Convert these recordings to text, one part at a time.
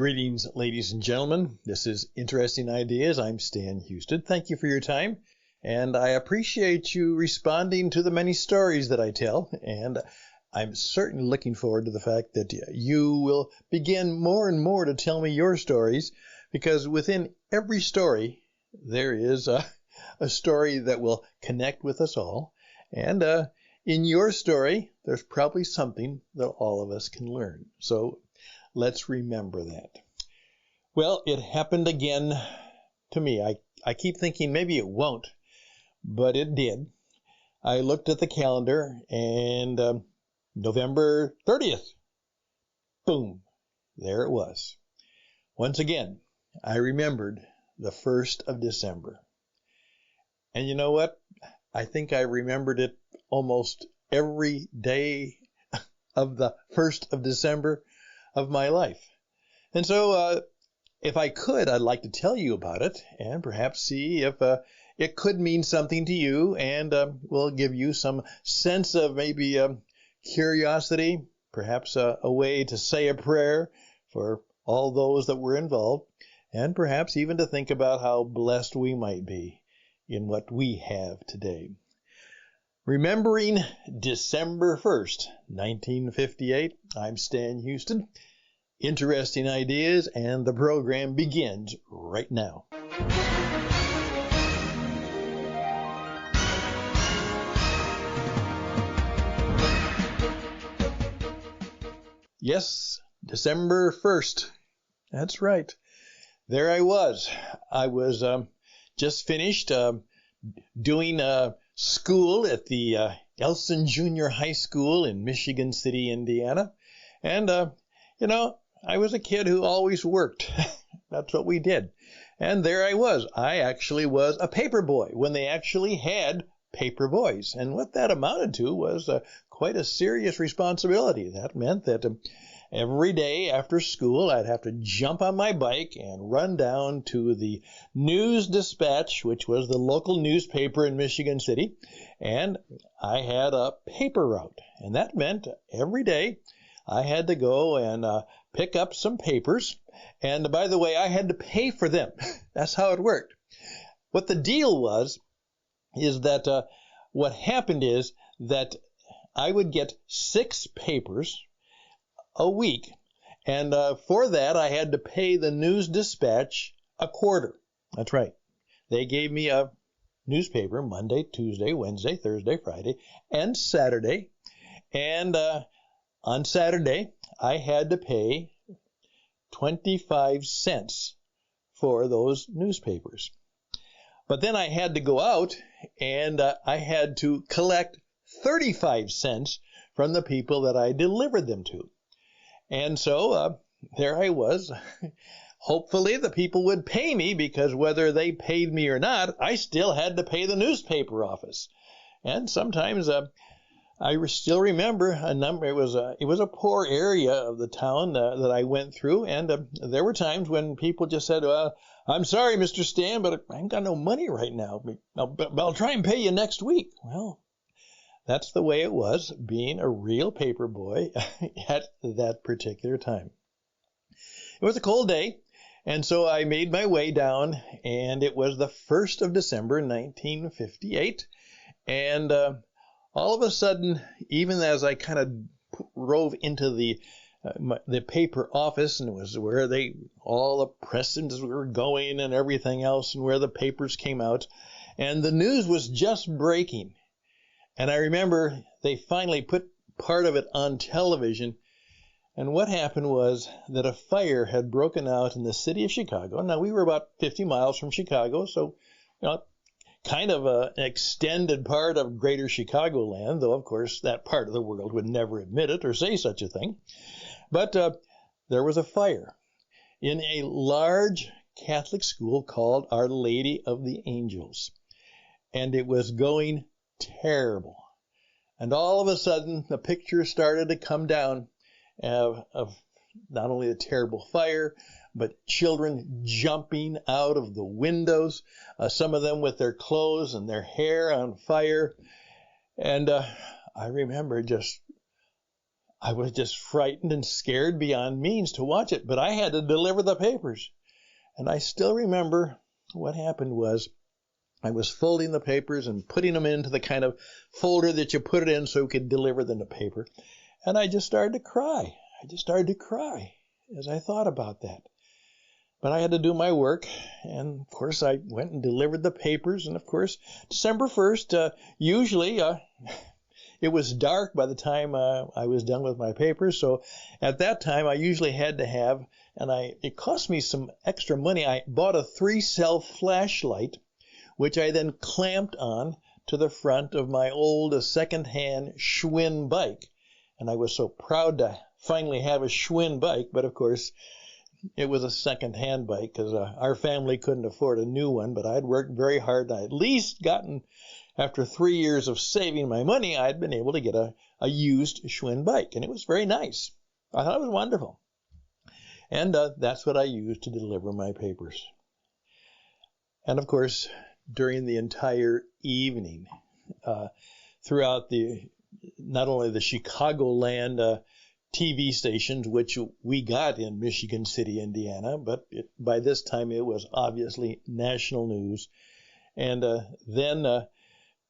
Greetings, ladies and gentlemen. This is Interesting Ideas. I'm Stan Houston. Thank you for your time, and I appreciate you responding to the many stories that I tell, and I'm certainly looking forward to the fact that you will begin more and more to tell me your stories, because within every story, there is a story that will connect with us all, and in your story, there's probably something that all of us can learn. So let's remember that. Well, it happened again to me. I keep thinking maybe it won't, but it did. I looked at the calendar and November 30th, boom, there it was. Once again, I remembered the 1st of December. And you know what? I think I remembered it almost every day of the 1st of December of my life. And so if I could, I'd like to tell you about it and perhaps see if it could mean something to you, and will give you some sense of maybe curiosity, perhaps a way to say a prayer for all those that were involved, and perhaps even to think about how blessed we might be in what we have today. Remembering December 1st, 1958, I'm Stan Houston. Interesting Ideas, and the program begins right now. Yes, December 1st. That's right. There I was. I was just finished doing school at the Elson Junior High School in Michigan City, Indiana. And, I was a kid who always worked. That's what we did. And there I was. I actually was a paper boy when they actually had paper boys. And what that amounted to was quite a serious responsibility. That meant that every day after school, I'd have to jump on my bike and run down to the News Dispatch, which was the local newspaper in Michigan City. And I had a paper route. And that meant every day I had to go and pick up some papers. And by the way, I had to pay for them. That's how it worked. What the deal was is that what happened is that I would get 6 papers a week. And for that, I had to pay the News Dispatch a quarter. That's right. They gave me a newspaper Monday, Tuesday, Wednesday, Thursday, Friday, and Saturday. And on Saturday, I had to pay 25 cents for those newspapers. But then I had to go out and I had to collect 35 cents from the people that I delivered them to. And so there I was. Hopefully the people would pay me, because whether they paid me or not, I still had to pay the newspaper office. And sometimes I still remember a number. It was a poor area of the town that I went through, and there were times when people just said, "I'm sorry, Mr. Stan, but I ain't got no money right now. But I'll try and pay you next week." Well, that's the way it was being a real paper boy at that particular time. It was a cold day, and so I made my way down, and it was the 1st of December, 1958, and all of a sudden, even as I kind of drove into the paper office, and it was where all the presses were going and everything else, and where the papers came out, and the news was just breaking. And I remember they finally put part of it on television, and what happened was that a fire had broken out in the city of Chicago. Now, we were about 50 miles from Chicago, so kind of an extended part of greater Chicagoland, though, of course, that part of the world would never admit it or say such a thing. But there was a fire in a large Catholic school called Our Lady of the Angels, and it was going terrible. And all of a sudden, the picture started to come down of not only the terrible fire, but children jumping out of the windows, some of them with their clothes and their hair on fire. And I remember I was just frightened and scared beyond means to watch it, but I had to deliver the papers. And I still remember what happened was I was folding the papers and putting them into the kind of folder that you put it in so you could deliver them to paper. And I just started to cry. I just started to cry as I thought about that. But I had to do my work, and of course I went and delivered the papers, and of course December 1st, usually it was dark by the time I was done with my papers, so at that time I usually had to have, and it cost me some extra money, I bought a 3-cell flashlight, which I then clamped on to the front of my old second-hand Schwinn bike. And I was so proud to finally have a Schwinn bike, but of course it was a second-hand bike because our family couldn't afford a new one, but I'd worked very hard and I at least gotten, after 3 years of saving my money, I'd been able to get a used Schwinn bike, and it was very nice. I thought it was wonderful. And that's what I used to deliver my papers. And of course, during the entire evening, throughout not only the Chicagoland TV stations, which we got in Michigan City, Indiana, but by this time it was obviously national news. And then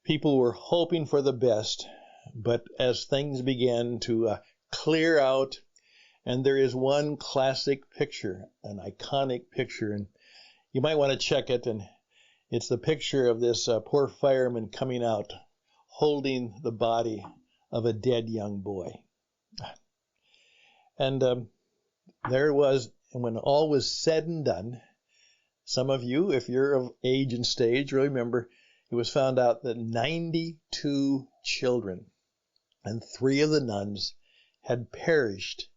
people were hoping for the best, but as things began to clear out, and there is one classic picture, an iconic picture, and you might want to check it, and it's the picture of this poor fireman coming out holding the body of a dead young boy. And there it was, and when all was said and done, some of you, if you're of age and stage, remember it was found out that 92 children and 3 of the nuns had perished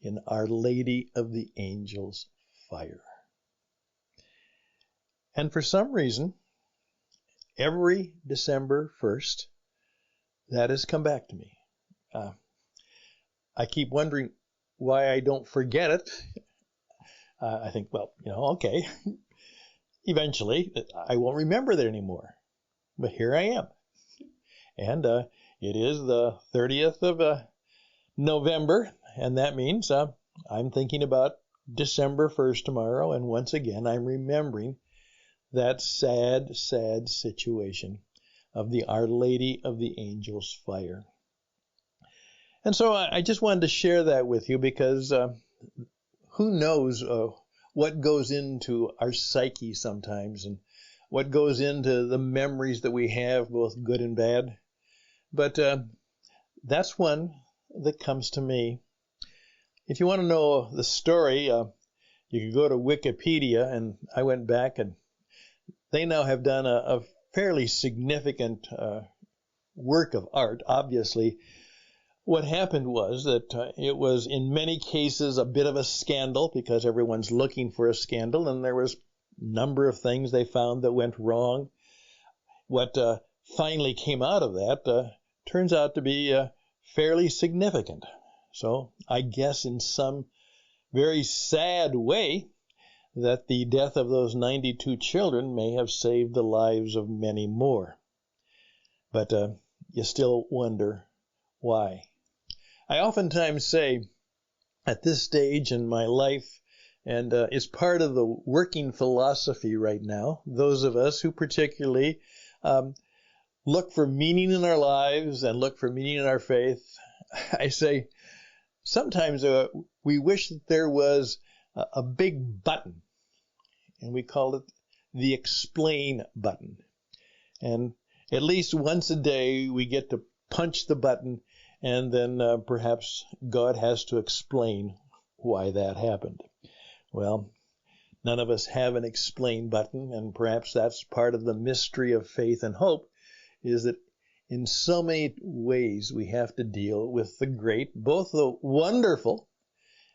in Our Lady of the Angels fire. And for some reason, every December 1st, that has come back to me. I keep wondering why I don't forget it. I think, well, okay, eventually I won't remember that anymore. But here I am. And it is the 30th of November, and that means I'm thinking about December 1st tomorrow, and once again I'm remembering that sad, sad situation of the Our Lady of the Angels fire. And so I just wanted to share that with you because who knows what goes into our psyche sometimes and what goes into the memories that we have, both good and bad. But that's one that comes to me. If you want to know the story, you can go to Wikipedia, and I went back, and they now have done a fairly significant work of art, obviously. What happened was that it was in many cases a bit of a scandal because everyone's looking for a scandal, and there was a number of things they found that went wrong. What finally came out of that turns out to be fairly significant. So I guess in some very sad way that the death of those 92 children may have saved the lives of many more. But you still wonder why. I oftentimes say at this stage in my life, and it's part of the working philosophy right now, those of us who particularly look for meaning in our lives and look for meaning in our faith, I say sometimes we wish that there was a big button, and we call it the explain button. And at least once a day we get to punch the button, and then perhaps God has to explain why that happened. Well, none of us have an explain button, and perhaps that's part of the mystery of faith and hope, is that in so many ways we have to deal with the great, both the wonderful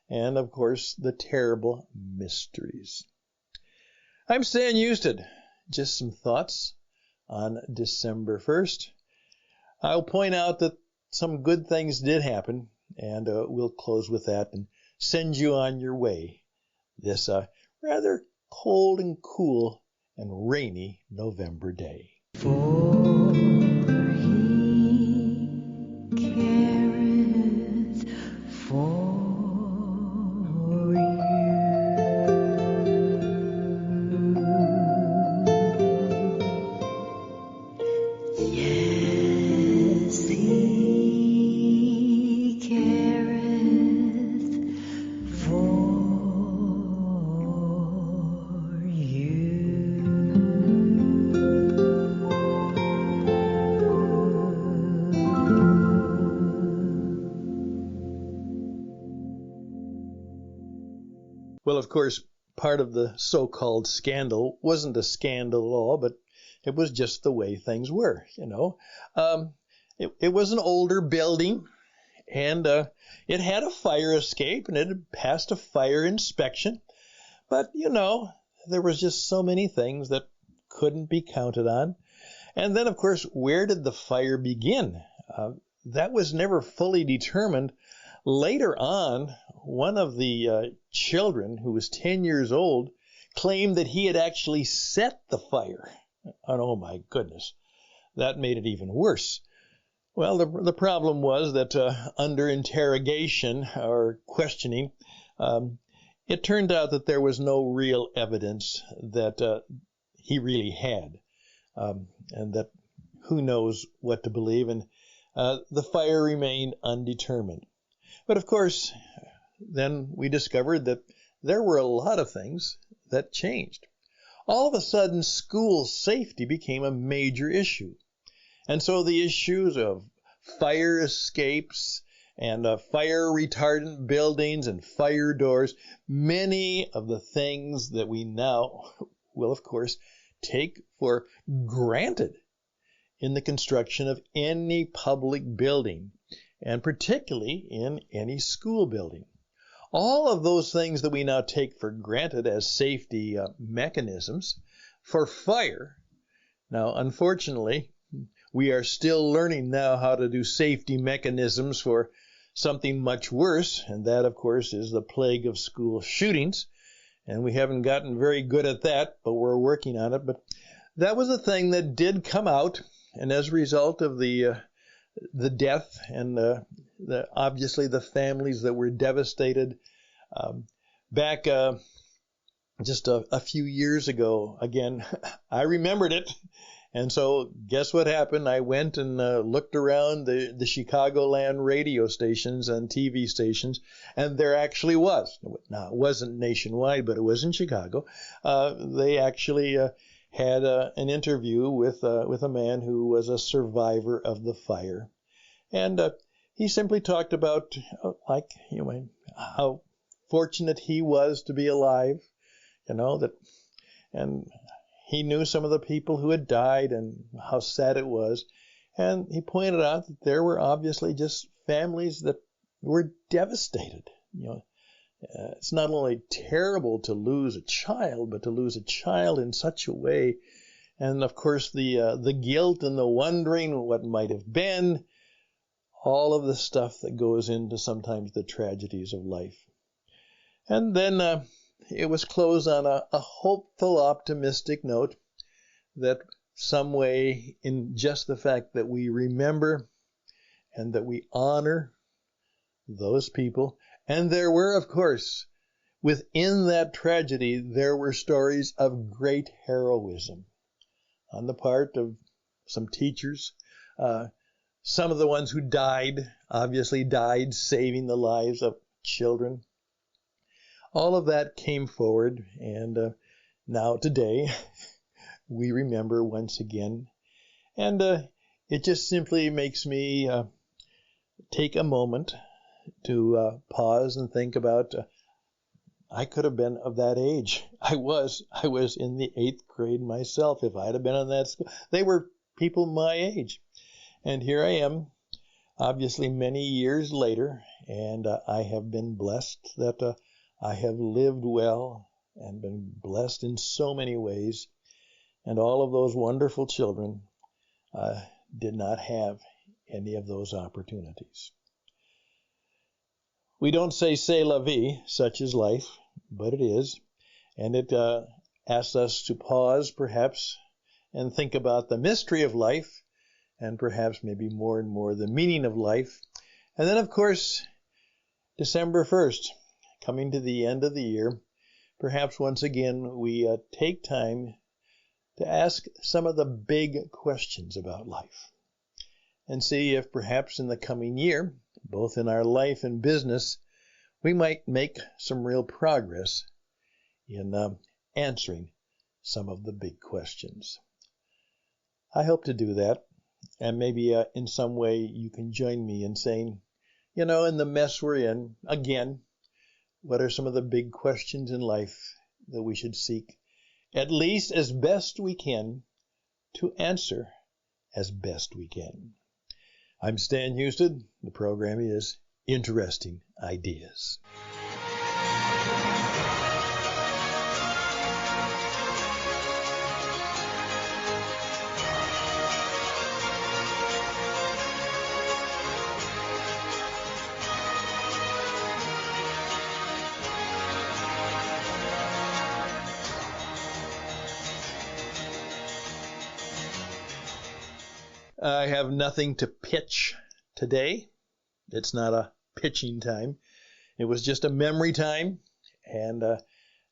and, of course, the terrible mysteries. I'm Stan Houston. Just some thoughts on December 1st. I'll point out that some good things did happen, and we'll close with that and send you on your way this rather cold and cool and rainy November day. For he careth Well, of course, part of the so-called scandal wasn't a scandal at all, but it was just the way things were, It was an older building, and it had a fire escape, and it had passed a fire inspection. But, there was just so many things that couldn't be counted on. And then, of course, where did the fire begin? That was never fully determined. Later on, one of the children, who was 10 years old, claimed that he had actually set the fire. And oh my goodness, that made it even worse. Well, the problem was that under interrogation or questioning, it turned out that there was no real evidence that he really had, and that who knows what to believe, and the fire remained undetermined. But of course, then we discovered that there were a lot of things that changed. All of a sudden, school safety became a major issue. And so the issues of fire escapes and fire retardant buildings and fire doors, many of the things that we now will, of course, take for granted in the construction of any public building, and particularly in any school building. All of those things that we now take for granted as safety mechanisms for fire. Now, unfortunately, we are still learning now how to do safety mechanisms for something much worse, and that, of course, is the plague of school shootings. And we haven't gotten very good at that, but we're working on it. But that was a thing that did come out, and as a result of the death and obviously the families that were devastated, back just a few years ago, again, I remembered it. And so guess what happened? I went and looked around the Chicagoland radio stations and TV stations, and there actually was. Now, it wasn't nationwide, but it was in Chicago. They actually had an interview with a man who was a survivor of the fire. And he simply talked about how fortunate he was to be alive, and he knew some of the people who had died and how sad it was. And he pointed out that there were obviously just families that were devastated. It's not only terrible to lose a child, but to lose a child in such a way. And of course, the guilt and the wondering what might have been, all of the stuff that goes into sometimes the tragedies of life. And then it was closed on a hopeful, optimistic note that some way, in just the fact that we remember and that we honor those people. And there were, of course, within that tragedy, there were stories of great heroism on the part of some teachers. Some of the ones who died, obviously died saving the lives of children. All of that came forward, and now today we remember once again. And it just simply makes me take a moment to pause and think about, I could have been of that age. I was in the 8th grade myself. If I'd have been in that school, they were people my age. And here I am, obviously many years later, and I have been blessed that I have lived well and been blessed in so many ways. And all of those wonderful children did not have any of those opportunities. We don't say c'est la vie, such is life, but it is. And it asks us to pause, perhaps, and think about the mystery of life, and perhaps maybe more and more the meaning of life. And then, of course, December 1st, coming to the end of the year, perhaps once again we take time to ask some of the big questions about life and see if perhaps in the coming year, both in our life and business, we might make some real progress in answering some of the big questions. I hope to do that, and maybe in some way you can join me in saying, in the mess we're in, again, what are some of the big questions in life that we should seek, at least as best we can, to answer as best we can. I'm Stan Houston. The program is Interesting Ideas. I have nothing to pitch today. It's not a pitching time. It was just a memory time. And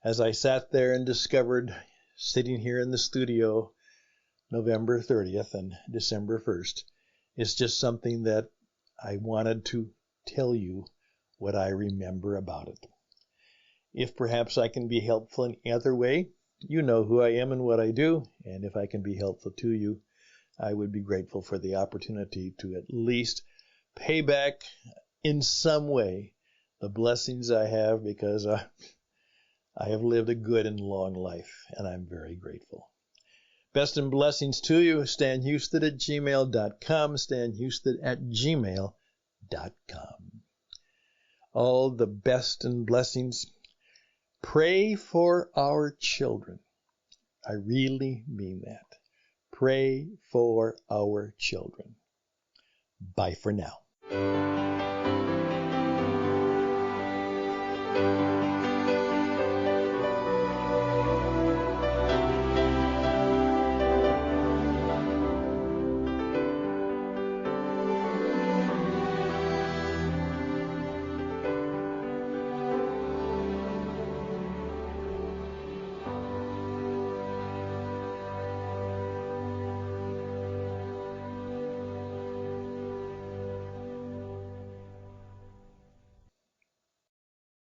as I sat there and discovered, sitting here in the studio, November 30th and December 1st, it's just something that I wanted to tell you what I remember about it. If perhaps I can be helpful in either way, you know who I am and what I do. And if I can be helpful to you, I would be grateful for the opportunity to at least pay back in some way the blessings I have, because I have lived a good and long life, and I'm very grateful. Best and blessings to you, stanhouston@gmail.com, stanhouston@gmail.com. All the best and blessings. Pray for our children. I really mean that. Pray for our children. Bye for now.